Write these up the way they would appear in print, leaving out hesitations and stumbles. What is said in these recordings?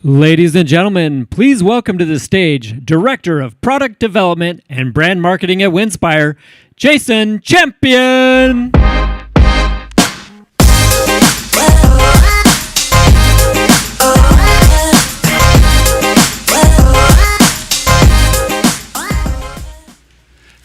Ladies and gentlemen, please welcome to the stage Director of Product Development and Brand Marketing at Winspire, Jason Champion.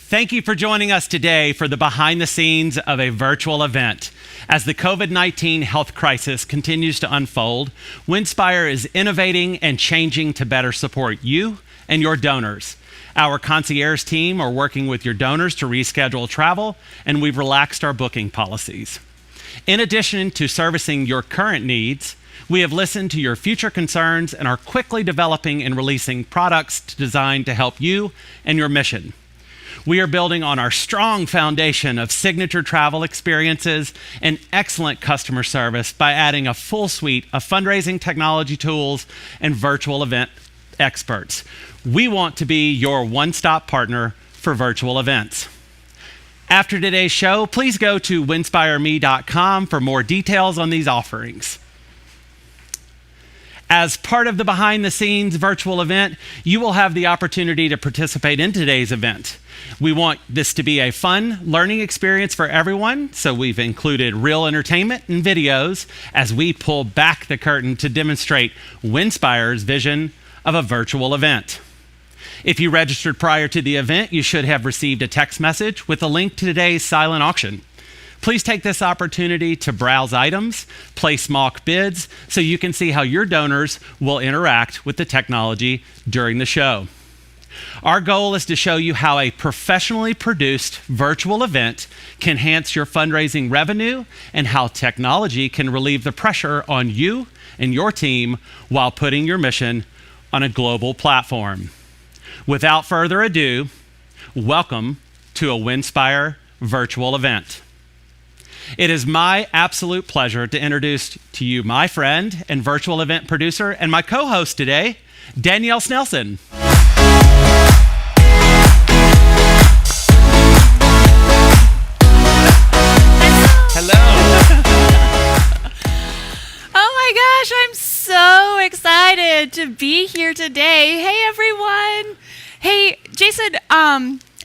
Thank you for joining us today for the behind the scenes of a virtual event. As the COVID-19 health crisis continues to unfold, Winspire is innovating and changing to better support you and your donors. Our concierge team are working with your donors to reschedule travel, and we've relaxed our booking policies. In addition to servicing your current needs, we have listened to your future concerns and are quickly developing and releasing products designed to help you and your mission. We are building on our strong foundation of signature travel experiences and excellent customer service by adding a full suite of fundraising technology tools and virtual event experts. We want to be your one-stop partner for virtual events. After today's show, please go to winspireme.com for more details on these offerings. As part of the behind-the-scenes virtual event, you will have the opportunity to participate in today's event. We want this to be a fun learning experience for everyone, so we've included real entertainment and videos as we pull back the curtain to demonstrate Winspire's vision of a virtual event. If you registered prior to the event, you should have received a text message with a link to today's silent auction. Please take this opportunity to browse items, place mock bids, so you can see how your donors will interact with the technology during the show. Our goal is to show you how a professionally produced virtual event can enhance your fundraising revenue and how technology can relieve the pressure on you and your team while putting your mission on a global platform. Without further ado, welcome to a Winspire virtual event. It is my absolute pleasure to introduce to you my friend and virtual event producer and my co-host today, Danielle Snelson. Hello. Oh my gosh, I'm so excited to be here today. Hey everyone. Hey, Jason,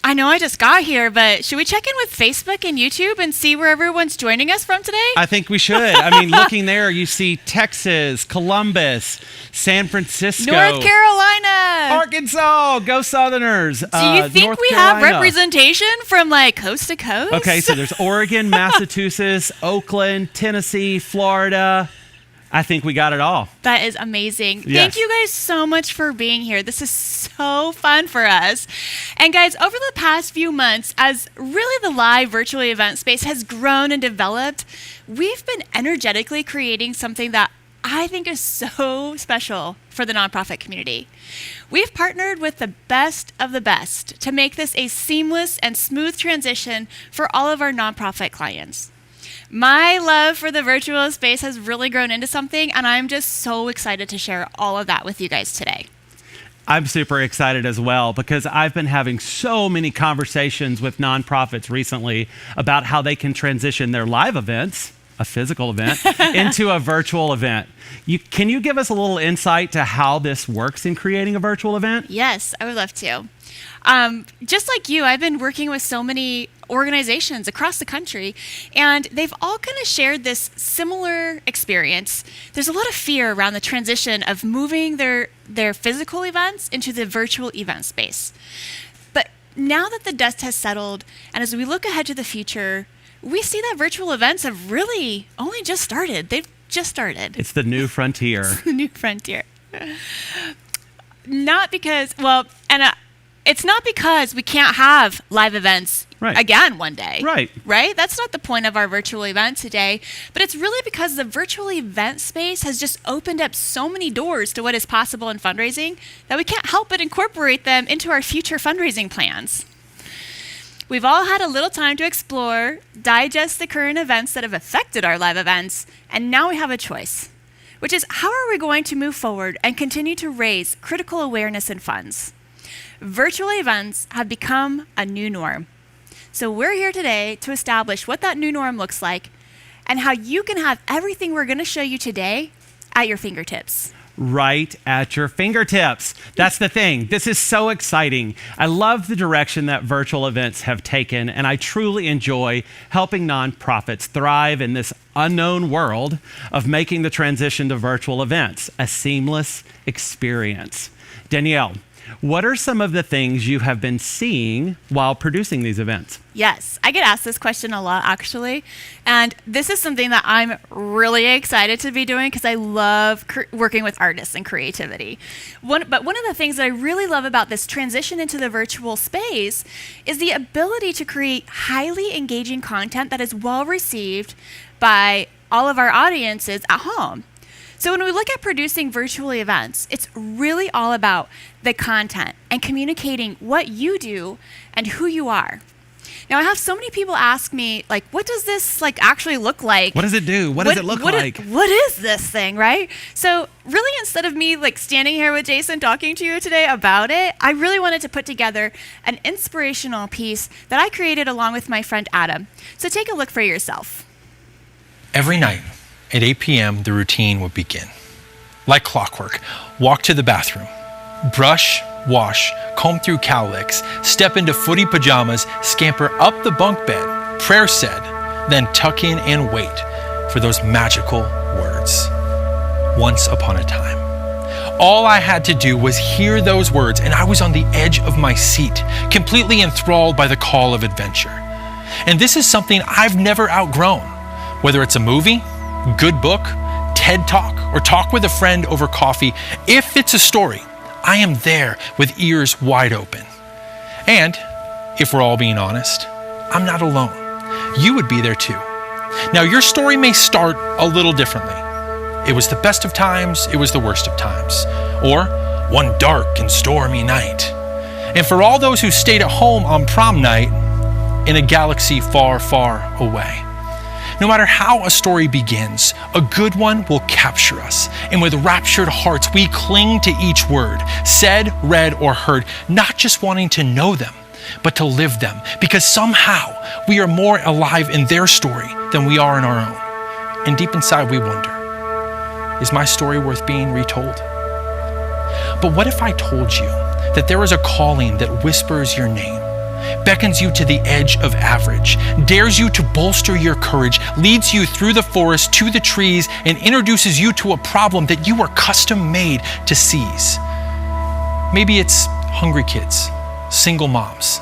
I know I just got here, but should we check in with Facebook and YouTube and see where everyone's joining us from today? I think we should. I mean, looking there, you see Texas, Columbus, San Francisco, North Carolina, Arkansas. Go Southerners. Do you think North we Carolina. have representation from like coast to coast? Okay, so there's Oregon, Massachusetts, Oakland, Tennessee, Florida. I think we got it all. That is amazing. Yes. Thank you guys so much for being here. This is so fun for us. And guys, over the past few months, as really the live virtual event space has grown and developed, we've been energetically creating something that I think is so special for the nonprofit community. We've partnered with the best of the best to make this a seamless and smooth transition for all of our nonprofit clients. My love for the virtual space has really grown into something, and I'm just so excited to share all of that with you guys today. I'm super excited as well because I've been having so many conversations with nonprofits recently about how they can transition their live events, a physical event, into a virtual event. Can you give us a little insight to how this works in creating a virtual event? Yes, I would love to. Just like you, I've been working with so many organizations across the country, and they've all kind of shared this similar experience. There's a lot of fear around the transition of moving their physical events into the virtual event space. But now that the dust has settled, and as we look ahead to the future, we see that virtual events have really only just started. They've just started. It's the new frontier. It's the new frontier. Not because, it's not because we can't have live events again one day. Right? That's not the point of our virtual event today. But it's really because the virtual event space has just opened up so many doors to what is possible in fundraising that we can't help but incorporate them into our future fundraising plans. We've all had a little time to explore, digest the current events that have affected our live events, and now we have a choice, which is how are we going to move forward and continue to raise critical awareness and funds? Virtual events have become a new norm. So we're here today to establish what that new norm looks like and how you can have everything we're going to show you today at your fingertips. right at your fingertips. That's the thing. This is so exciting. I love the direction that virtual events have taken, and I truly enjoy helping nonprofits thrive in this unknown world of making the transition to virtual events a seamless experience. Danielle, what are some of the things you have been seeing while producing these events? Yes, I get asked this question a lot, actually. And this is something that I'm really excited to be doing because I love working with artists and creativity. But one of the things that I really love about this transition into the virtual space is the ability to create highly engaging content that is well received by all of our audiences at home. So when we look at producing virtual events, it's really all about the content and communicating what you do and who you are. Now, I have so many people ask me, like, what does this actually look like? What does it do? What does it look like? What is this thing, right? So really, instead of me standing here with Jason talking to you today about it, I really wanted to put together an inspirational piece that I created along with my friend Adam. So take a look for yourself. Every night at 8 p.m., the routine would begin. Like clockwork, walk to the bathroom, brush, wash, comb through cowlicks, step into footy pajamas, scamper up the bunk bed, prayer said, then tuck in and wait for those magical words. Once upon a time. All I had to do was hear those words, and I was on the edge of my seat, completely enthralled by the call of adventure. And this is something I've never outgrown. Whether it's a movie, good book, TED Talk, or talk with a friend over coffee, if it's a story, I am there with ears wide open. And if we're all being honest, I'm not alone. You would be there too. Now, your story may start a little differently. It was the best of times, it was the worst of times, or one dark and stormy night. And for all those who stayed at home on prom night in a galaxy far, far away. No matter how a story begins, a good one will capture us. And with raptured hearts, we cling to each word, said, read, or heard, not just wanting to know them, but to live them. Because somehow we are more alive in their story than we are in our own. And deep inside we wonder, is my story worth being retold? But what if I told you that there is a calling that whispers your name, beckons you to the edge of average, dares you to bolster your courage, leads you through the forest to the trees, and introduces you to a problem that you are custom made to seize? Maybe it's hungry kids, single moms,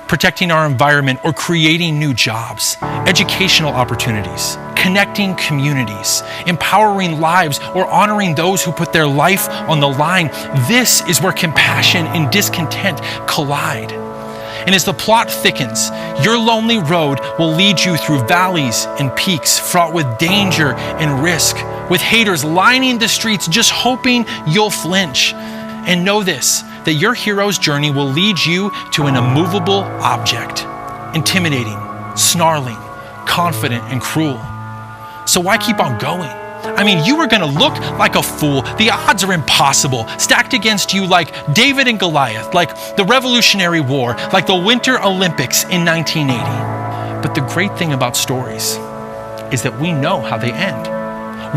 protecting our environment or creating new jobs, educational opportunities, connecting communities, empowering lives, or honoring those who put their life on the line. This is where compassion and discontent collide. And as the plot thickens, your lonely road will lead you through valleys and peaks fraught with danger and risk, with haters lining the streets just hoping you'll flinch. And know this, that your hero's journey will lead you to an immovable object, intimidating, snarling, confident, and cruel. So why keep on going? I mean, you are going to look like a fool. The odds are impossible, stacked against you like David and Goliath, like the Revolutionary War, like the Winter Olympics in 1980. But the great thing about stories is that we know how they end.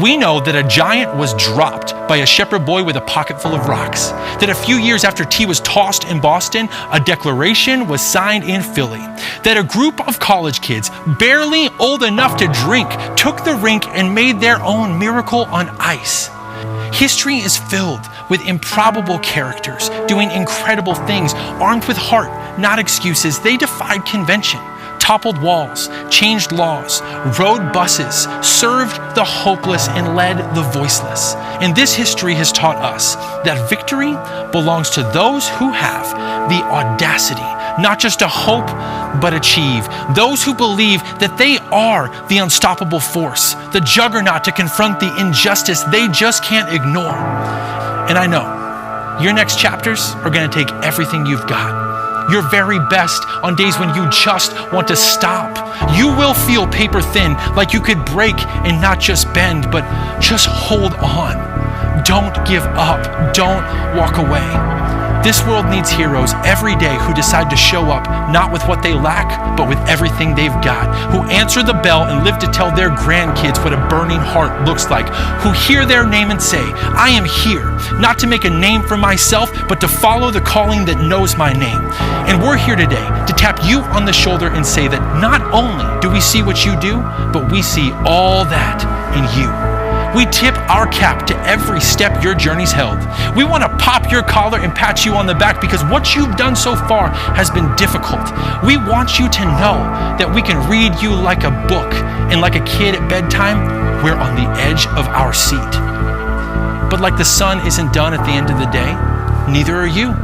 We know that a giant was dropped by a shepherd boy with a pocket full of rocks, that a few years after tea was tossed in Boston, a declaration was signed in Philly, that a group of college kids, barely old enough to drink, took the rink and made their own miracle on ice. History is filled with improbable characters doing incredible things, armed with heart, not excuses. They defied convention, toppled walls, changed laws, rode buses, served the hopeless, and led the voiceless. And this history has taught us that victory belongs to those who have the audacity, not just to hope, but achieve. Those who believe that they are the unstoppable force, the juggernaut to confront the injustice they just can't ignore. And I know your next chapters are going to take everything you've got. Your very best on days when you just want to stop. You will feel paper thin, like you could break and not just bend, but just hold on. Don't give up. Don't walk away. This world needs heroes every day who decide to show up not with what they lack, but with everything they've got, who answer the bell and live to tell their grandkids what a burning heart looks like, who hear their name and say, I am here, not to make a name for myself, but to follow the calling that knows my name. And we're here today to tap you on the shoulder and say that not only do we see what you do, but we see all that in you. We tip our cap to every step your journey's held. We want to pop your collar and pat you on the back because what you've done so far has been difficult. We want you to know that we can read you like a book, and like a kid at bedtime, we're on the edge of our seat. But like the sun isn't done at the end of the day, neither are you.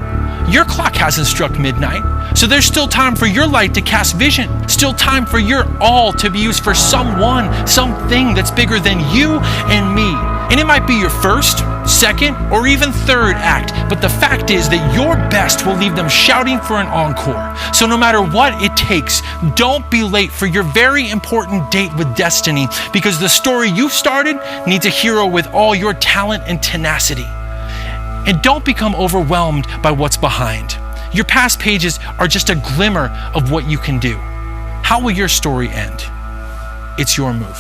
Your clock hasn't struck midnight, so there's still time for your light to cast vision, still time for your all to be used for someone, something that's bigger than you and me. And it might be your first, second, or even third act, but the fact is that your best will leave them shouting for an encore. So no matter what it takes, don't be late for your very important date with destiny, because the story you've started needs a hero with all your talent and tenacity. And don't become overwhelmed by what's behind. Your past pages are just a glimmer of what you can do. How will your story end? It's your move.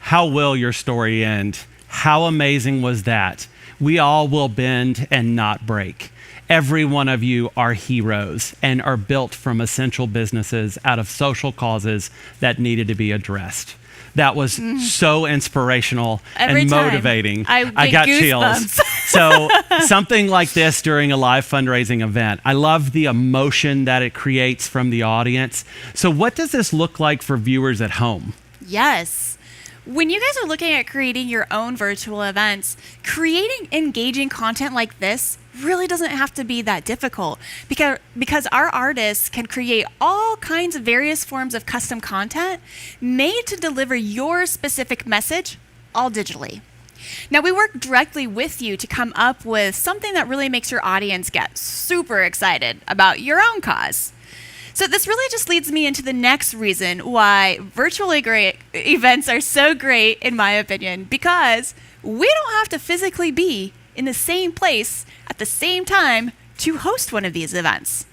How will your story end? How amazing was that? We all will bend and not break. Every one of you are heroes and are built from essential businesses out of social causes that needed to be addressed. That was so inspirational and motivating. I got goosebumps. chills. So something like this during a live fundraising event, I love the emotion that it creates from the audience. So what does this look like for viewers at home? Yes. When you guys are looking at creating your own virtual events, creating engaging content like this really doesn't have to be that difficult because our artists can create all kinds of various forms of custom content made to deliver your specific message, all digitally. Now, we work directly with you to come up with something that really makes your audience get super excited about your own cause. So this really just leads me into the next reason why virtually great events are so great, in my opinion, because we don't have to physically be in the same place at the same time to host one of these events.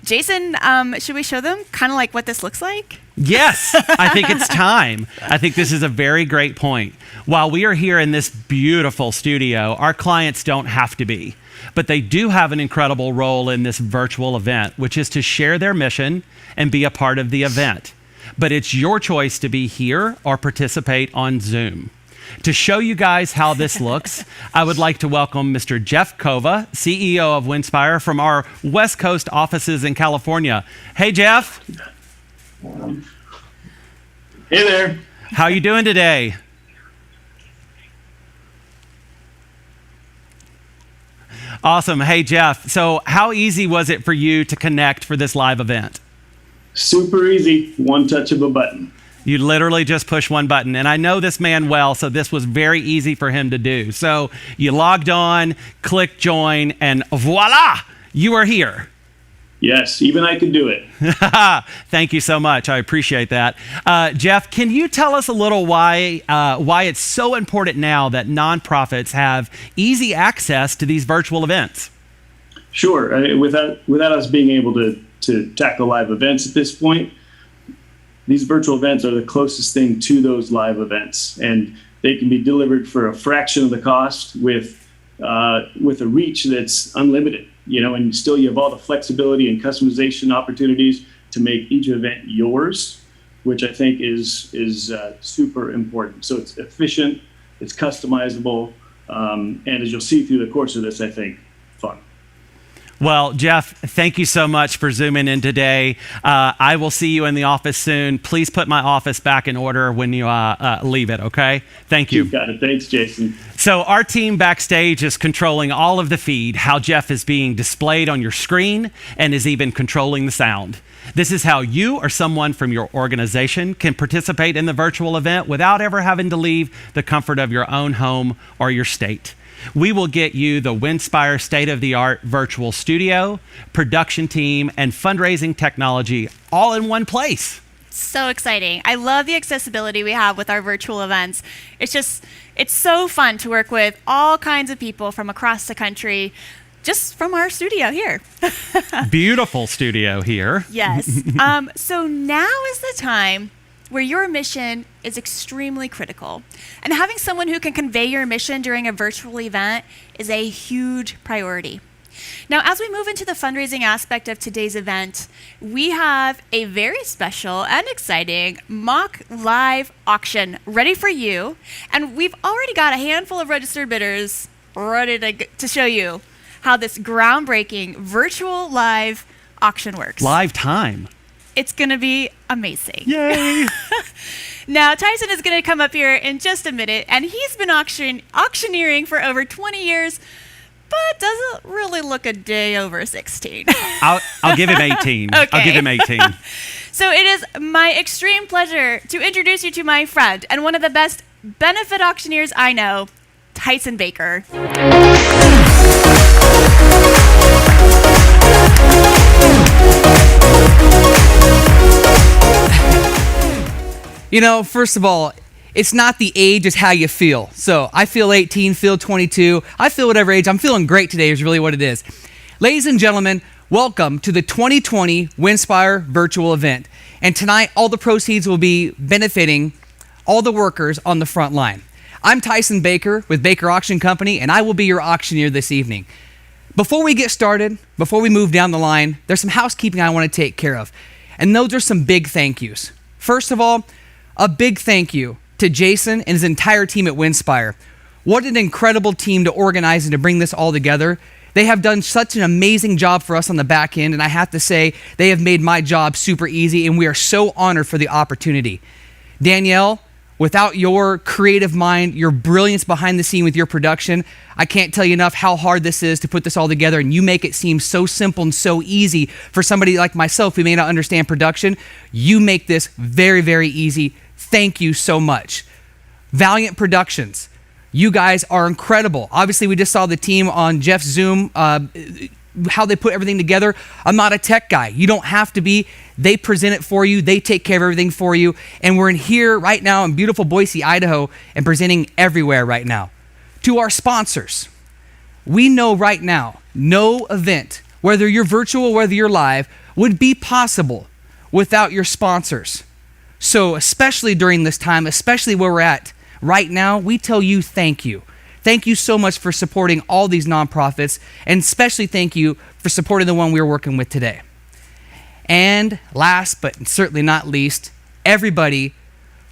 Jason, should we show them kind of like what this looks like? Yes, I think it's time. I think this is a very great point. While we are here in this beautiful studio, our clients don't have to be, but they do have an incredible role in this virtual event, which is to share their mission and be a part of the event. But it's your choice to be here or participate on Zoom. To show you guys how this looks, I would like to welcome Mr. Jeff Kova, CEO of Winspire, from our West Coast offices in California. Hey, Jeff. Hey there. How you doing today? Awesome. Hey, Jeff. So how easy was it for you to connect for this live event? Super easy. One touch of a button. You literally just push one button. And I know this man well, so this was very easy for him to do. So you logged on, clicked join, and voila, you are here. Yes, even I could do it. Thank you so much. I appreciate that. Jeff, can you tell us a little why it's so important now that nonprofits have easy access to these virtual events? Sure. Without us being able to tackle live events at this point, these virtual events are the closest thing to those live events, and they can be delivered for a fraction of the cost with a reach that's unlimited. And still you have all the flexibility and customization opportunities to make each event yours, which I think is super important. So it's efficient, it's customizable, and as you'll see through the course of this, I think fun. Well, Jeff, thank you so much for zooming in today. I will see you in the office soon. Please put my office back in order when you leave it, okay? Thank you. You got it. Thanks, Jason. So our team backstage is controlling all of the feed, how Jeff is being displayed on your screen, and is even controlling the sound. This is how you or someone from your organization can participate in the virtual event without ever having to leave the comfort of your own home or your state. We will get you the Winspire state-of-the-art virtual studio, production team, and fundraising technology all in one place. So exciting. I love the accessibility we have with our virtual events. It's so fun to work with all kinds of people from across the country, just from our studio here. Beautiful studio here. Yes. So now is the time where your mission is extremely critical. And having someone who can convey your mission during a virtual event is a huge priority. Now, as we move into the fundraising aspect of today's event, we have a very special and exciting mock live auction ready for you. And we've already got a handful of registered bidders ready to show you how this groundbreaking virtual live auction works. Live time. It's going to be amazing. Yay! Now, Tyson is going to come up here in just a minute, and he's been auctioneering for over 20 years, but doesn't really look a day over 16. I'll give him 18. Okay. I'll give him 18. So it is my extreme pleasure to introduce you to my friend and one of the best benefit auctioneers I know, Tyson Baker. You know, first of all, it's not the age, it's how you feel. So I feel 18, feel 22. I feel whatever age. I'm feeling great today is really what it is. Ladies and gentlemen, welcome to the 2020 Winspire virtual event. And tonight, all the proceeds will be benefiting all the workers on the front line. I'm Tyson Baker with Baker Auction Company, and I will be your auctioneer this evening. Before we get started, before we move down the line, there's some housekeeping I want to take care of. And those are some big thank yous. First of all, a big thank you to Jason and his entire team at Winspire. What an incredible team to organize and to bring this all together. They have done such an amazing job for us on the back end, and I have to say, they have made my job super easy, and we are so honored for the opportunity. Danielle, without your creative mind, your brilliance behind the scene with your production, I can't tell you enough how hard this is to put this all together, and you make it seem so simple and so easy for somebody like myself who may not understand production. You make this very, very easy. Thank you so much. Valiant Productions, you guys are incredible. Obviously, we just saw the team on Jeff's Zoom, how they put everything together. I'm not a tech guy. You don't have to be. They present it for you. They take care of everything for you. And we're in here right now in beautiful Boise, Idaho, and presenting everywhere right now. To our sponsors, we know right now, no event, whether you're virtual, whether you're live, would be possible without your sponsors. So especially during this time, especially where we're at right now, we tell you thank you. Thank you so much for supporting all these nonprofits, and especially thank you for supporting the one we're working with today. And last but certainly not least, everybody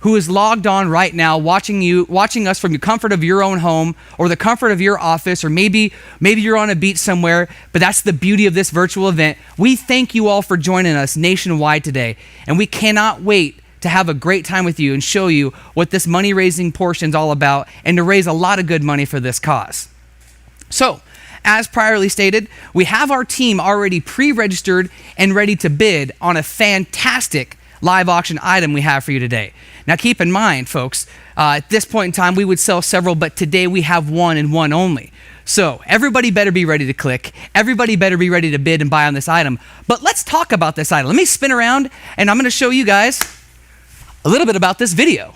who is logged on right now, watching us from the comfort of your own home or the comfort of your office, or maybe you're on a beach somewhere, but that's the beauty of this virtual event. We thank you all for joining us nationwide today, and we cannot wait to have a great time with you and show you what this money-raising portion is all about, and to raise a lot of good money for this cause. So, as priorly stated, we have our team already pre-registered and ready to bid on a fantastic live auction item we have for you today. Now keep in mind, folks, at this point in time, we would sell several, but today we have one and one only. So everybody better be ready to click. Everybody better be ready to bid and buy on this item. But let's talk about this item. Let me spin around, and I'm going to show you guys a little bit about this video.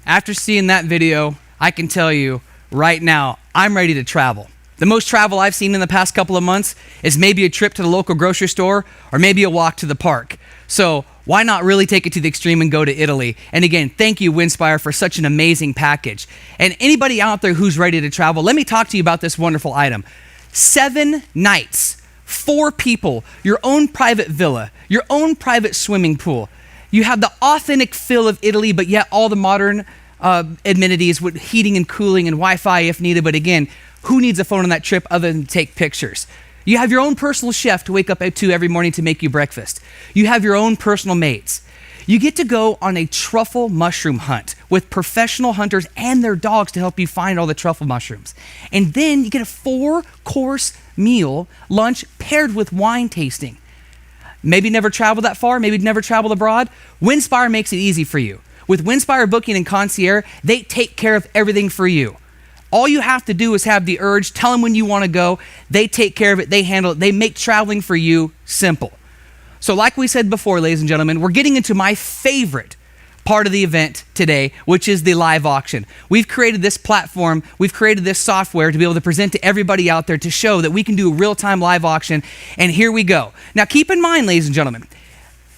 After seeing that video, I can tell you right now, I'm ready to travel. The most travel I've seen in the past couple of months is maybe a trip to the local grocery store or maybe a walk to the park. So why not really take it to the extreme and go to Italy? And again, thank you, Winspire, for such an amazing package. And anybody out there who's ready to travel, let me talk to you about this wonderful item. 7 nights, 4 people, your own private villa, your own private swimming pool. You have the authentic feel of Italy, but yet all the modern amenities with heating and cooling and Wi-Fi if needed. But again, who needs a phone on that trip other than to take pictures? You have your own personal chef to wake up to every morning to make you breakfast. You have your own personal maids. You get to go on a truffle mushroom hunt with professional hunters and their dogs to help you find all the truffle mushrooms. And then you get a 4-course meal, lunch paired with wine tasting. Maybe never traveled that far, maybe never traveled abroad. Windspire makes it easy for you. With Windspire Booking and Concierge, they take care of everything for you. All you have to do is have the urge, tell them when you want to go. They take care of it, they handle it, they make traveling for you simple. So like we said before, ladies and gentlemen, we're getting into my favorite part of the event today, which is the live auction. We've created this platform, we've created this software to be able to present to everybody out there to show that we can do a real-time live auction, and here we go. Now keep in mind, ladies and gentlemen,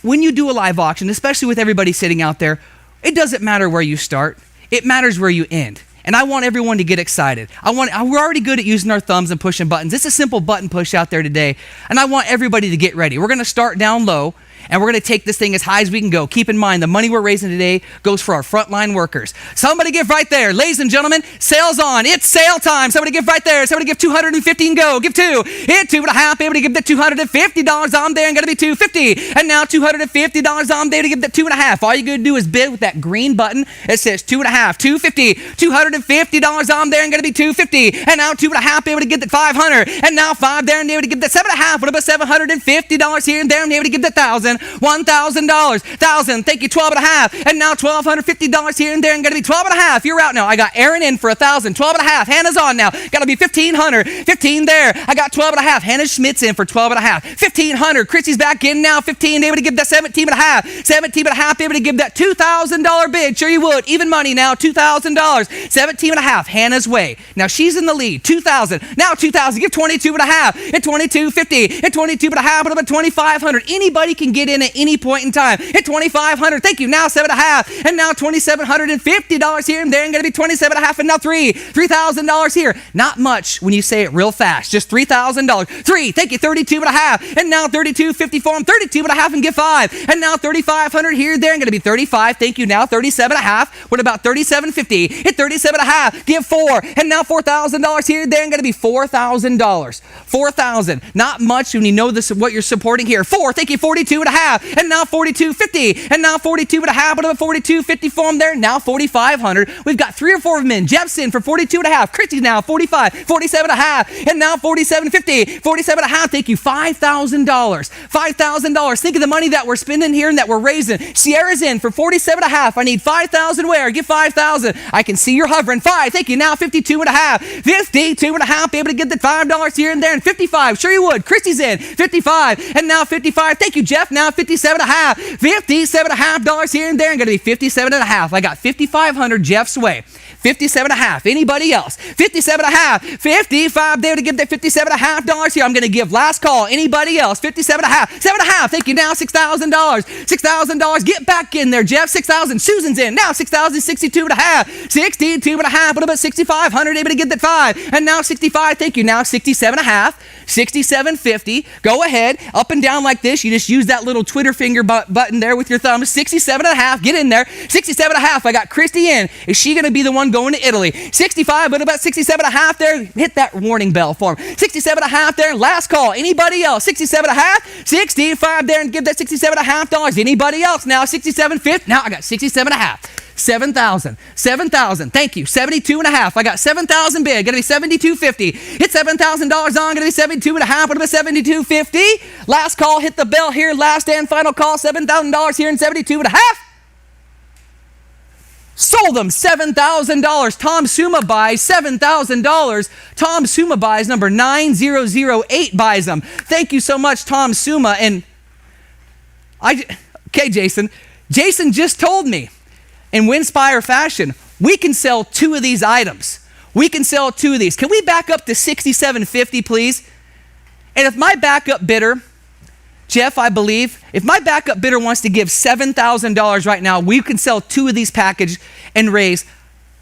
when you do a live auction, especially with everybody sitting out there, it doesn't matter where you start, it matters where you end. And I want everyone to get excited. We're already good at using our thumbs and pushing buttons. It's a simple button push out there today. And I want everybody to get ready. We're going to start down low, and we're going to take this thing as high as we can go. Keep in mind, the money we're raising today goes for our frontline workers. Somebody give right there. Ladies and gentlemen, sales on. It's sale time. Somebody give right there. Somebody give 250 and go. Give 2. Hit 2.5. Able to give that $250 on there and got to be $250. And now $250 on there to give that 2.5. All you got to do is bid with that green button. It says 2.5, $250, $250 on there and got to be $250. And now 2.5. Able to get that $500. And now 5 there and able to give that 7.5. What about $750 here and there and able to give that $1,000. $1,000, $1,000, thank you, 12.5, and now $1,250 here and there, and gotta be 12.5. You're out now. I got Aaron in for 1,000, 12.5. Hannah's on now. Gotta be 1,500, 15 there. I got 12.5. Hannah Schmidt's in for 12.5, 1,500. Chrissy's back in now, 15. Able to give that 17.5, 17.5. Able to give that $2,000 bid. Sure you would. Even money now, $2,000, 17.5. Hannah's way. Now she's in the lead. 2,000. Now 2,000. Give 22.5. At 22.50. At 22.5. What about 2,500? Anybody can get in at any point in time. At 2,500, thank you. Now 7.5, and now $2,750 here and there, and going to be 27.5, and now $3,000 here. Not much when you say it real fast. Just $3,000. 3, thank you. 32.5, and now 32.50 for him. 32.5 and get 5, and now 3,500 here, there, and going to be 35. Thank you. Now 37.5. What about 37.50? Hit 37.5. Give 4, and now $4,000 here, there, and going to be $4,000. 4,000. Not much when you know this what you're supporting here. 4, thank you. 42.5. And now 42.50, and now 42.5, what about 42.50 for him there? Now 4,500. We've got 3 or 4 of them in. Jeff's in for 42.5. Christy's now 45, 47.5, and now 47.50, 47.5. Thank you, $5,000. $5,000. Think of the money that we're spending here and that we're raising. Sierra's in for 47.5. I need 5,000 where? Give 5,000. I can see you're hovering. 5, thank you. Now 52.5, 52.5. Be able to get the $5 here and there, and 55. Sure you would. Christy's in 55, and now 55. Thank you, Jeff. Now 57.5, $57.5 here and there, and going to be 57.5. I got 5,500 Jeff's way. 57.5. Anybody else? 57.5, 55 there to give that $57.5 here. I'm going to give last call. Anybody else? 57.5, 7.5. Thank you. Now $6,000. $6,000. Get back in there, Jeff. 6,000. Susan's in. Now 6,000, 62.5, 62.5. What about 6,500? Able to get that 5, and now 65. Thank you. Now 67.5, 67.50. Go ahead, up and down like this. You just use that little Twitter finger button there with your thumb. 67.5. Get in there. 67.5. I got Christy in. Is she going to be the one going to Italy? 65. What about 67.5 there? Hit that warning bell for him. 67.5 there. Last call. Anybody else? 67.5. 65 there, and give that $67.5. Anybody else? Now 67.50. Now I got 67.5. 7,000. 7,000. Thank you. 72.5. I got 7,000 bid. Gonna be 72.50. Hit $7,000 on. Gonna be 72.5. What about 72.50? Last call. Hit the bell here. Last and final call. $7,000 here and 72.5. Sold them. $7,000. Tom Suma buys $7,000. Tom Suma buys number 9008 buys them. Thank you so much, Tom Suma. And okay, Jason. Jason just told me, in Windspire fashion, we can sell 2 of these items. We can sell 2 of these. Can we back up to 67.50, please? And if my backup bidder, Jeff, I believe, if my backup bidder wants to give $7,000 right now, we can sell 2 of these packages and raise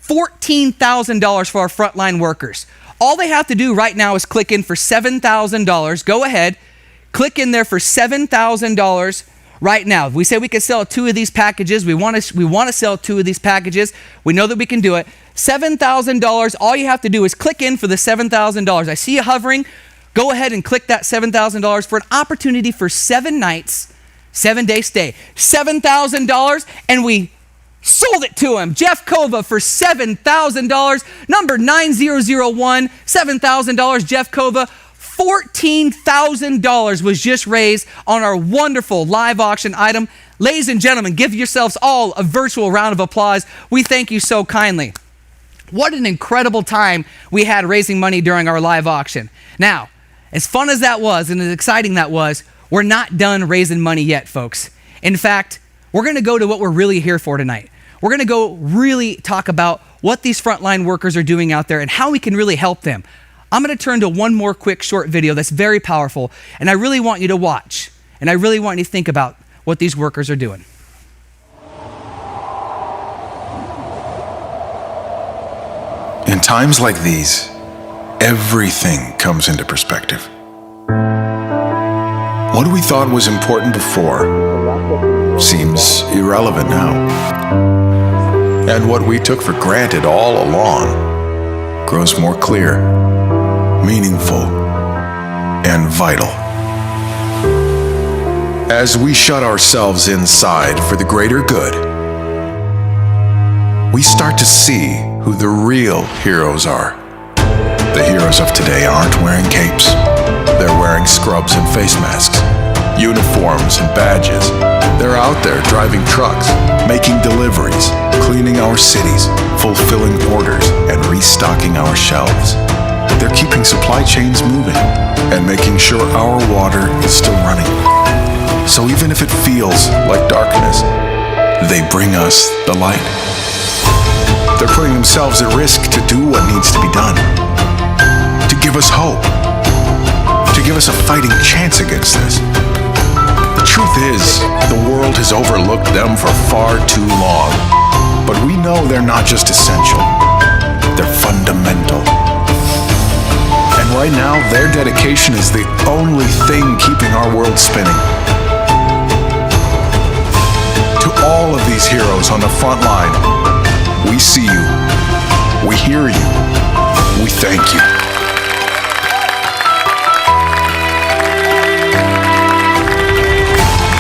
$14,000 for our frontline workers. All they have to do right now is click in for $7,000. Go ahead, click in there for $7,000. right now. If we say we could sell 2 of these packages, we want to sell 2 of these packages. We know that we can do it. $7,000, all you have to do is click in for the $7,000. I see you hovering. Go ahead and click that $7,000 for an opportunity for 7 nights, 7-day stay. $7,000, and we sold it to him. Jeff Kova for $7,000. Number 9001, $7,000. Jeff Kova. $14,000 was just raised on our wonderful live auction item. Ladies and gentlemen, give yourselves all a virtual round of applause. We thank you so kindly. What an incredible time we had raising money during our live auction. Now, as fun as that was and as exciting that was, we're not done raising money yet, folks. In fact, we're going to go to what we're really here for tonight. We're going to go really talk about what these frontline workers are doing out there and how we can really help them. I'm going to turn to one more quick short video that's very powerful, and I really want you to watch, and I really want you to think about what these workers are doing. In times like these, everything comes into perspective. What we thought was important before seems irrelevant now. And what we took for granted all along grows more clear, meaningful, and vital. As we shut ourselves inside for the greater good, we start to see who the real heroes are. The heroes of today aren't wearing capes. They're wearing scrubs and face masks, uniforms and badges. They're out there driving trucks, making deliveries, cleaning our cities, fulfilling orders, and restocking our shelves. They're keeping supply chains moving and making sure our water is still running. So even if it feels like darkness, they bring us the light. They're putting themselves at risk to do what needs to be done, to give us hope, to give us a fighting chance against this. The truth is, the world has overlooked them for far too long. But we know they're not just essential, they're fundamental. And right now, their dedication is the only thing keeping our world spinning. To all of these heroes on the front line, we see you, we hear you, we thank you.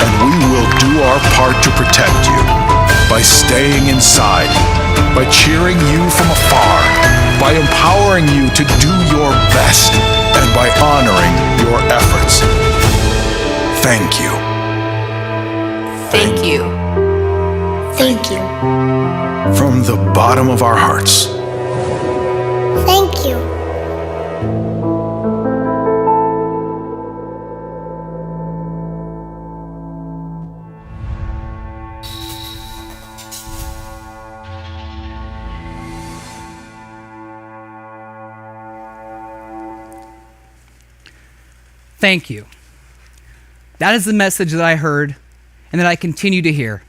And we will do our part to protect you by staying inside, by cheering you from afar, by empowering you to do your best, and by honoring your efforts. Thank you. Thank you. Thank you. From the bottom of our hearts. Thank you. Thank you. That is the message that I heard and that I continue to hear.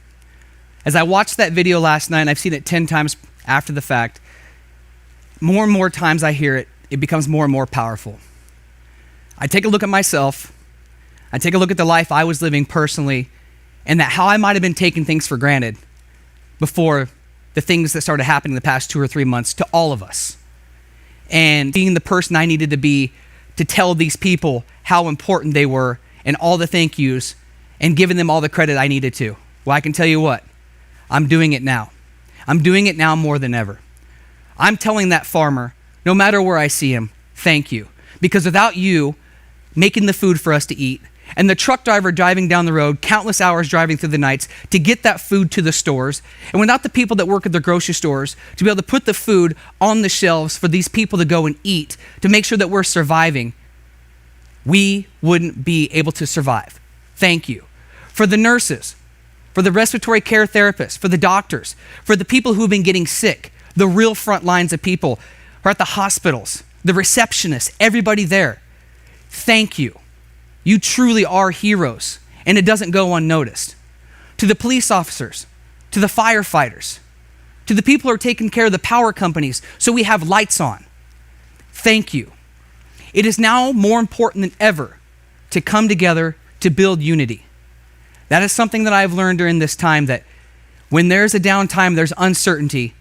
As I watched that video last night, and I've seen it 10 times after the fact, more and more times I hear it, it becomes more and more powerful. I take a look at myself, I take a look at the life I was living personally, and that how I might have been taking things for granted before the things that started happening the past 2 or 3 months to all of us. And being the person I needed to be to tell these people how important they were and all the thank yous and giving them all the credit I needed to. Well, I can tell you what, I'm doing it now. I'm doing it now more than ever. I'm telling that farmer, no matter where I see him, thank you. Because without you making the food for us to eat, and the truck driver driving down the road, countless hours driving through the nights to get that food to the stores, and without the people that work at the grocery stores to be able to put the food on the shelves for these people to go and eat, to make sure that we're surviving, we wouldn't be able to survive. Thank you. For the nurses, for the respiratory care therapists, for the doctors, for the people who've been getting sick, the real front lines of people who are at the hospitals, the receptionists, everybody there. Thank you. You truly are heroes, and it doesn't go unnoticed. To the police officers, to the firefighters, to the people who are taking care of the power companies so we have lights on. Thank you. It is now more important than ever to come together to build unity. That is something that I've learned during this time, that when there's a downtime, there's uncertainty,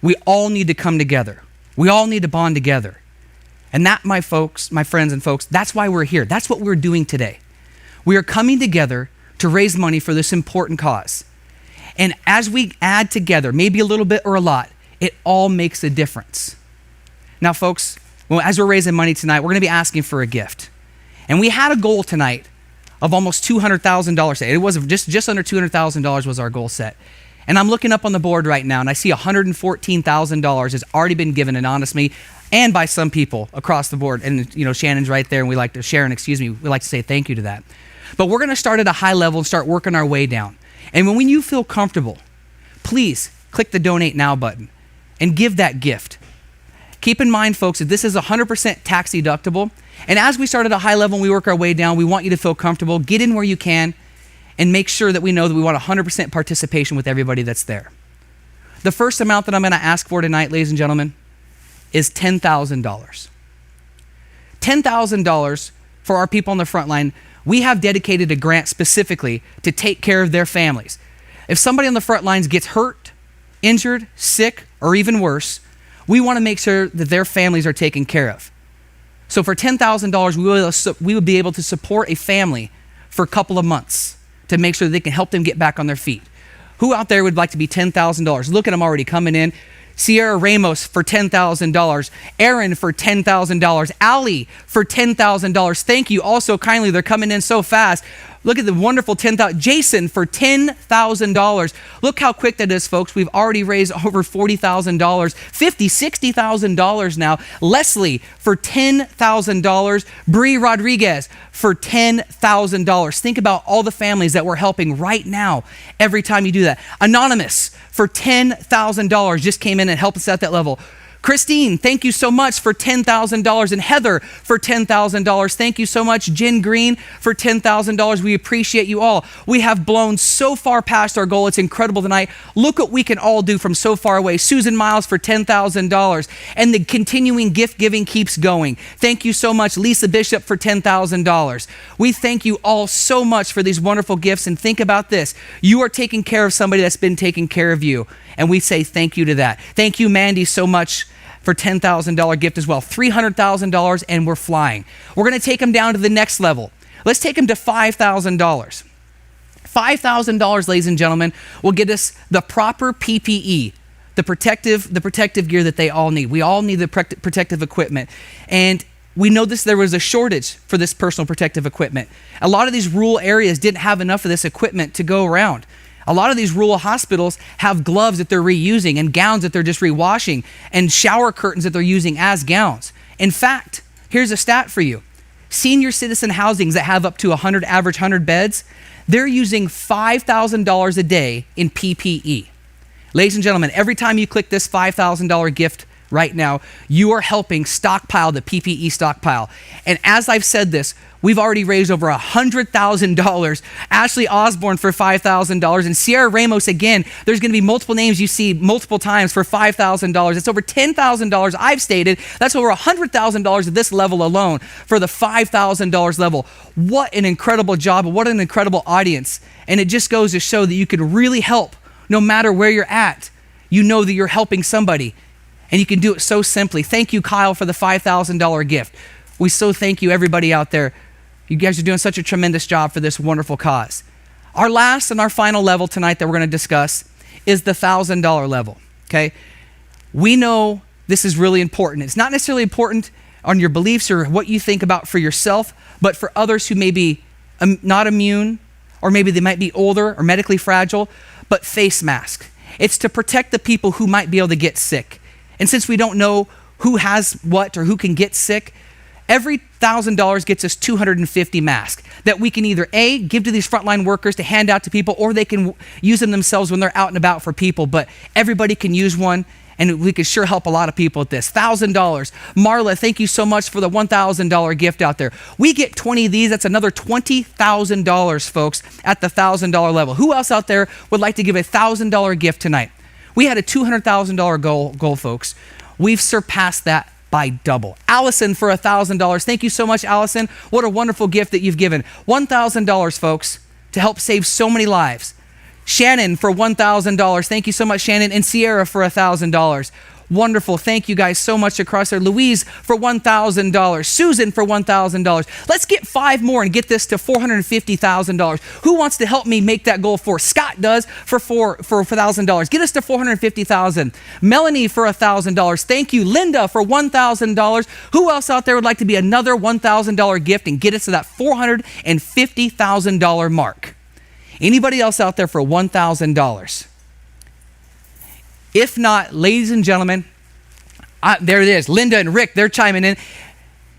we all need to come together. We all need to bond together. And that, my friends and folks, that's why we're here. That's what we're doing today. We are coming together to raise money for this important cause. And as we add together, maybe a little bit or a lot, it all makes a difference. Now, folks, as we're raising money tonight, we're going to be asking for a gift. And we had a goal tonight of almost $200,000. It was just under $200,000 was our goal set. And I'm looking up on the board right now, and I see $114,000 has already been given anonymously and by some people across the board. And Shannon's right there, and we like to say thank you to that. But we're going to start at a high level and start working our way down. And when you feel comfortable, please click the Donate Now button and give that gift. Keep in mind, folks, that this is 100% tax deductible. And as we start at a high level and we work our way down, we want you to feel comfortable. Get in where you can and make sure that we know that we want 100% participation with everybody that's there. The first amount that I'm going to ask for tonight, ladies and gentlemen, is $10,000. $10,000 for our people on the front line. We have dedicated a grant specifically to take care of their families. If somebody on the front lines gets hurt, injured, sick, or even worse, we want to make sure that their families are taken care of. So for $10,000, we would be able to support a family for a couple of months to make sure that they can help them get back on their feet. Who out there would like to be $10,000? Look at them already coming in. Sierra Ramos for $10,000. Aaron for $10,000. Ali for $10,000. Thank you all so kindly. They're coming in so fast. Look at the wonderful $10,000. Jason for $10,000. Look how quick that is, folks. We've already raised over $40,000, $50,000, $60,000 now. Leslie for $10,000. Bree Rodriguez for $10,000. Think about all the families that we're helping right now every time you do that. Anonymous for $10,000 just came in and helped us at that level. Christine, thank you so much for $10,000. And Heather for $10,000. Thank you so much. Jen Green for $10,000. We appreciate you all. We have blown so far past our goal. It's incredible tonight. Look what we can all do from so far away. Susan Miles for $10,000. And the continuing gift giving keeps going. Thank you so much. Lisa Bishop for $10,000. We thank you all so much for these wonderful gifts. And think about this. You are taking care of somebody that's been taking care of you. And we say thank you to that. Thank you, Mandy, so much for $10,000 gift as well. $300,000, and we're flying. We're going to take them down to the next level. Let's take them to $5,000. $5,000, ladies and gentlemen, will get us the proper PPE, the protective gear that they all need. We all need the protective equipment. And we know there was a shortage for this personal protective equipment. A lot of these rural areas didn't have enough of this equipment to go around. A lot of these rural hospitals have gloves that they're reusing and gowns that they're just rewashing and shower curtains that they're using as gowns. In fact, here's a stat for you. Senior citizen housings that have up to average 100 beds, they're using $5,000 a day in PPE. Ladies and gentlemen, every time you click this $5,000 gift right now, you are helping stockpile the PPE stockpile. And as I've said this, we've already raised over $100,000. Ashley Osborne for $5,000. And Sierra Ramos, again, there's going to be multiple names you see multiple times for $5,000. It's over $10,000 I've stated. That's over $100,000 at this level alone for the $5,000 level. What an incredible job. What an incredible audience. And it just goes to show that you can really help no matter where you're at. You know that you're helping somebody. And you can do it so simply. Thank you, Kyle, for the $5,000 gift. We so thank you, everybody out there. You guys are doing such a tremendous job for this wonderful cause. Our last and our final level tonight that we're going to discuss is the $1,000 level, okay? We know this is really important. It's not necessarily important on your beliefs or what you think about for yourself, but for others who may be not immune, or maybe they might be older or medically fragile, but face mask. It's to protect the people who might be able to get sick. And since we don't know who has what or who can get sick, every $1,000 gets us 250 masks that we can either A, give to these frontline workers to hand out to people, or they can use them themselves when they're out and about for people. But everybody can use one, and we could sure help a lot of people with this. $1,000. Marla, thank you so much for the $1,000 gift out there. We get 20 of these. That's another $20,000, folks, at the $1,000 level. Who else out there would like to give a $1,000 gift tonight? We had a $200,000 goal, folks. We've surpassed that by double. Allison for $1,000. Thank you so much, Allison. What a wonderful gift that you've given. $1,000, folks. to help save so many lives. Shannon for $1,000. Thank you so much, Shannon. And Sierra for $1,000. Wonderful. Thank you guys so much across there. Louise for $1,000. Susan for $1,000. Let's get 5 more and get this to $450,000. Who wants to help me make that goal for? Scott does for $1,000. Get us to $450,000. Melanie for $1,000. Thank you. Linda for $1,000. Who else out there would like to be another $1,000 gift and get us to that $450,000 mark? Anybody else out there for $1,000? If not, ladies and gentlemen, there it is. Linda and Rick, they're chiming in.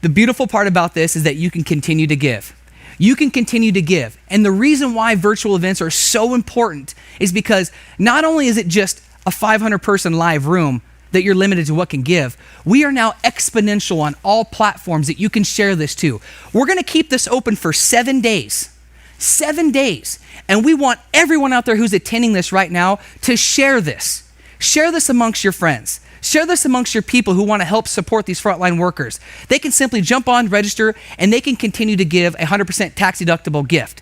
The beautiful part about this is that you can continue to give. You can continue to give. And the reason why virtual events are so important is because not only is it just a 500-person live room that you're limited to what can give, we are now exponential on all platforms that you can share this to. We're going to keep this open for 7 days. 7 days. And we want everyone out there who's attending this right now to share this. Share this amongst your friends. Share this amongst your people who want to help support these frontline workers. They can simply jump on, register, and they can continue to give a 100% tax-deductible gift.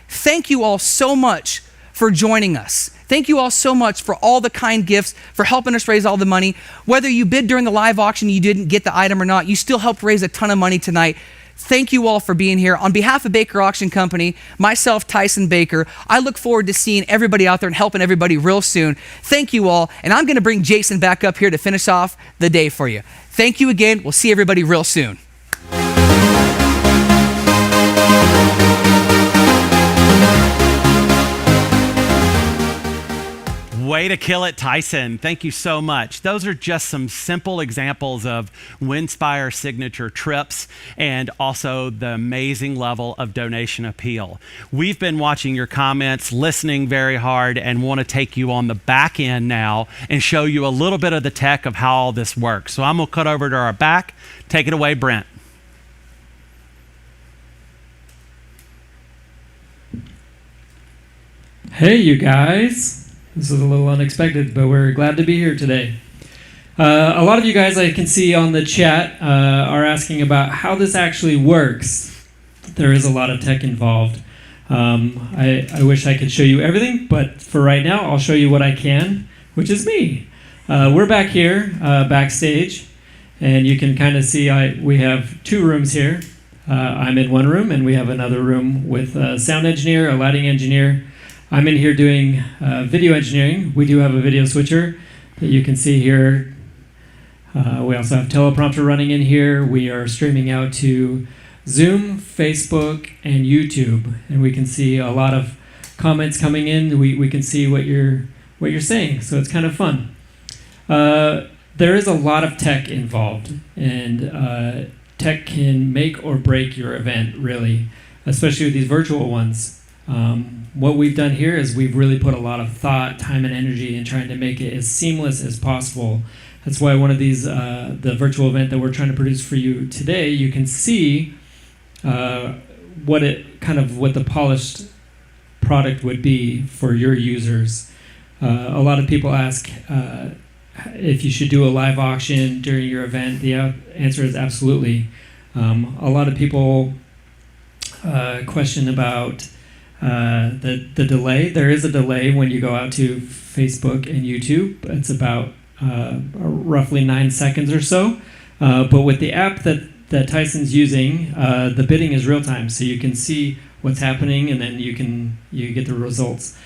Thank you all so much for joining us. Thank you all so much for all the kind gifts, for helping us raise all the money. Whether you bid during the live auction, you didn't get the item or not, you still helped raise a ton of money tonight. Thank you all for being here. On behalf of Baker Auction Company, myself, Tyson Baker, I look forward to seeing everybody out there and helping everybody real soon. Thank you all. And I'm going to bring Jason back up here to finish off the day for you. Thank you again. We'll see everybody real soon. Way to kill it, Tyson. Thank you so much. Those are just some simple examples of Winspire signature trips and also the amazing level of donation appeal. We've been watching your comments, listening very hard, and want to take you on the back end now and show you a little bit of the tech of how all this works. So I'm going to cut over to our back. Take it away, Brent. Hey, you guys. This is a little unexpected, but we're glad to be here today. A lot of you guys I can see on the chat are asking about how this actually works. There is a lot of tech involved. I wish I could show you everything, but for right now, I'll show you what I can, which is me. We're back here, backstage, and you can kind of see we have 2 rooms here. I'm in one room, and we have another room with a sound engineer, a lighting engineer. I'm in here doing video engineering. We do have a video switcher that you can see here. We also have teleprompter running in here. We are streaming out to Zoom, Facebook, and YouTube, and we can see a lot of comments coming in. We can see what you're saying, so it's kind of fun. There is a lot of tech involved, and tech can make or break your event, really, especially with these virtual ones. What we've done here is we've really put a lot of thought, time, and energy in trying to make it as seamless as possible. That's why one of these, the virtual event that we're trying to produce for you today, you can see what the polished product would be for your users. A lot of people ask if you should do a live auction during your event. The answer is absolutely. A lot of people question about the delay. There is a delay when you go out to Facebook and YouTube. It's about roughly 9 seconds or so. But with the app that Tyson's using, the bidding is real time, so you can see what's happening, and then you get the results.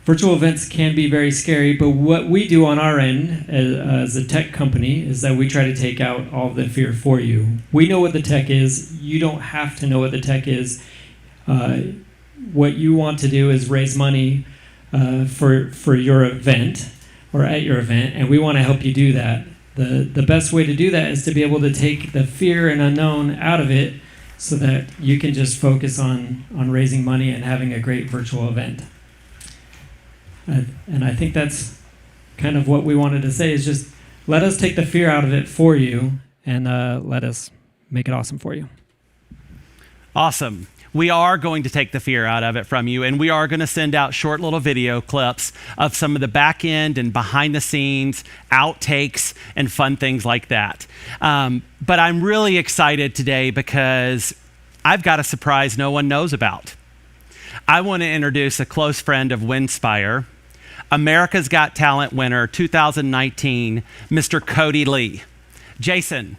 Virtual events can be very scary, but what we do on our end as a tech company is that we try to take out all of the fear for you. We know what the tech is. You don't have to know what the tech is. What you want to do is raise money for your event or at your event, and we want to help you do that. The best way to do that is to be able to take the fear and unknown out of it so that you can just focus on raising money and having a great virtual event. And I think that's kind of what we wanted to say, is just let us take the fear out of it for you, and let us make it awesome for you. Awesome. We are going to take the fear out of it from you, and we are going to send out short little video clips of some of the back end and behind the scenes outtakes and fun things like that. But I'm really excited today because I've got a surprise no one knows about. I want to introduce a close friend of Winspire, America's Got Talent winner 2019, Mr. Cody Lee. Jason,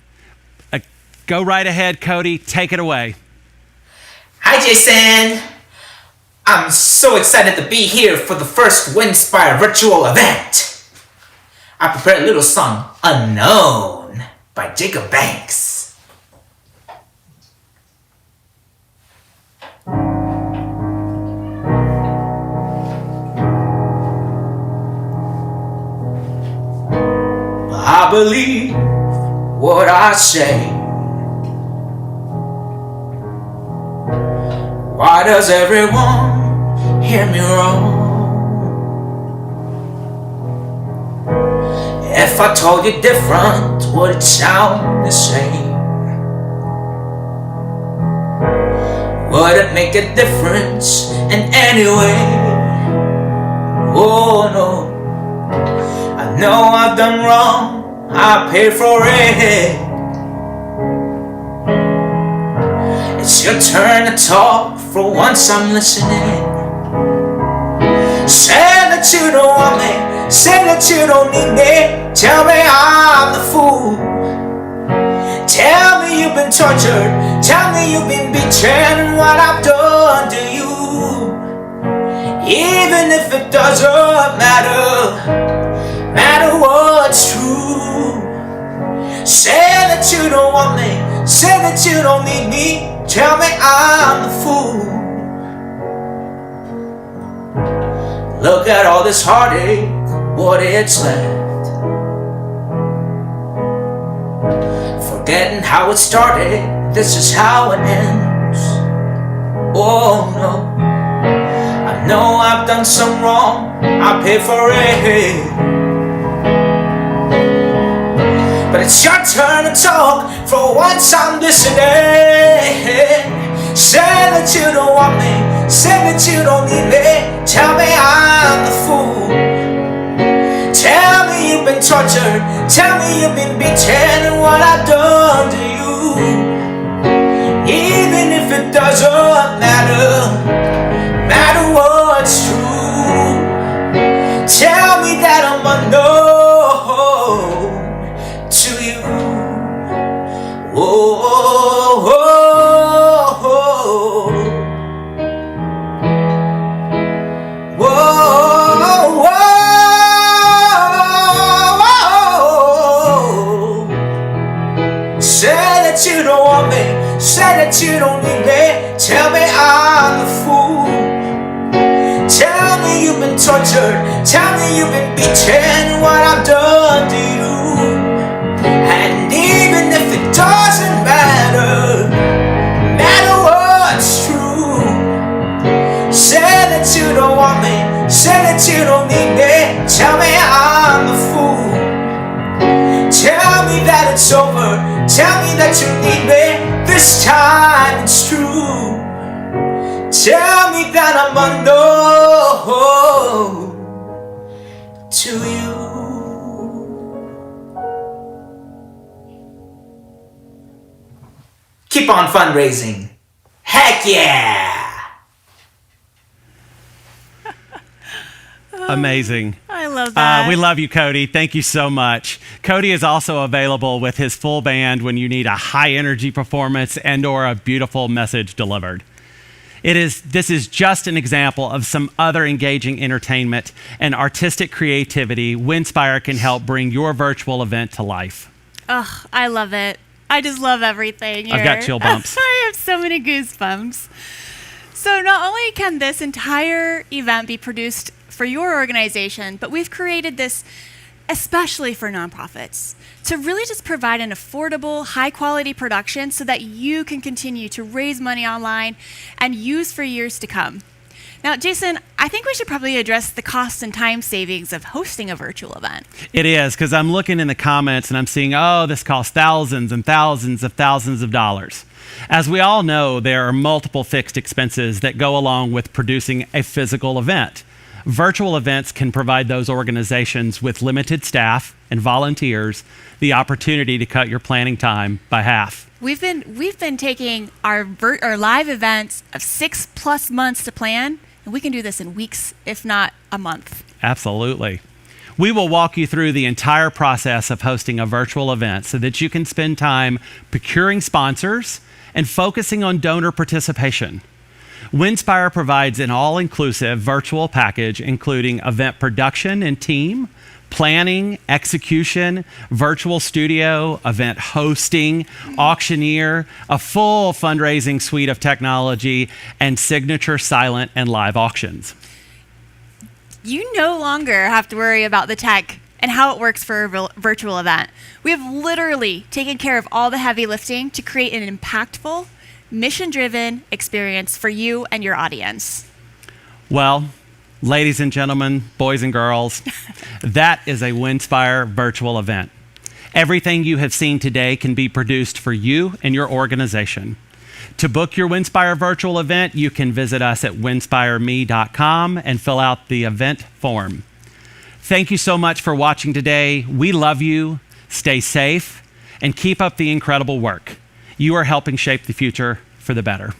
go right ahead, Cody. Take it away. Hi, Jason. I'm so excited to be here for the first Winspire virtual event. I prepared a little song, Unknown, by Jacob Banks. I believe what I say. Why does everyone hear me wrong? If I told you different, would it sound the same? Would it make a difference in any way? Oh no, I know I've done wrong, I pay for it. It's your turn to talk, for once I'm listening. Say that you don't want me, say that you don't need me. Tell me I'm the fool. Tell me you've been tortured, tell me you've been betrayed, what I've done to you. Even if it doesn't matter what's true. Say that you don't want me, say that you don't need me. Tell me I'm the fool. Look at all this heartache, what it's left. Forgetting how it started, this is how it ends. Oh no, I know I've done some wrong, I pay for it. But it's your turn to talk, for once I'm listening. Say that you don't want me, say that you don't need me. Tell me I'm the fool. Tell me you've been tortured, tell me you've been beaten, and what I've done to you. Even if it doesn't matter what's true. Tell me that I'm unknown to you. Oh, oh, oh, oh. Whoa, whoa, whoa. Say that you don't want me, say that you don't need me. Tell me I'm the fool. Tell me you've been tortured, tell me you've been beaten, what I've done to you. And even if it doesn't matter what's true. Say that you don't want me, say that you don't need me. Tell me I'm the fool. Tell me that it's over, tell me that you need me. This time it's true. Tell me that I'm unknown to you. Keep on fundraising. Heck yeah! Amazing. I love that. We love you, Cody. Thank you so much. Cody is also available with his full band when you need a high energy performance and or a beautiful message delivered. This is just an example of some other engaging entertainment and artistic creativity Winspire can help bring your virtual event to life. Oh, I love it. I just love everything here. I've got chill bumps. I have so many goosebumps. So not only can this entire event be produced for your organization, but we've created this especially for nonprofits to really just provide an affordable, high-quality production so that you can continue to raise money online and use for years to come. Now, Jason, I think we should probably address the cost and time savings of hosting a virtual event. It is, because I'm looking in the comments and I'm seeing, oh, this costs thousands and thousands of dollars. As we all know, there are multiple fixed expenses that go along with producing a physical event. Virtual events can provide those organizations with limited staff and volunteers the opportunity to cut your planning time by half. We've been taking our live events of 6+ months to plan, and we can do this in weeks, if not a month. Absolutely. We will walk you through the entire process of hosting a virtual event so that you can spend time procuring sponsors and focusing on donor participation. Winspire provides an all-inclusive virtual package including event production and team, planning, execution, virtual studio, event hosting, auctioneer, a full fundraising suite of technology, and signature silent and live auctions. You no longer have to worry about the tech and how it works for a virtual event. We have literally taken care of all the heavy lifting to create an impactful, mission-driven experience for you and your audience. Well, ladies and gentlemen, boys and girls, that is a Winspire virtual event. Everything you have seen today can be produced for you and your organization. To book your Winspire virtual event, you can visit us at winspireme.com and fill out the event form. Thank you so much for watching today. We love you. Stay safe and keep up the incredible work. You are helping shape the future for the better.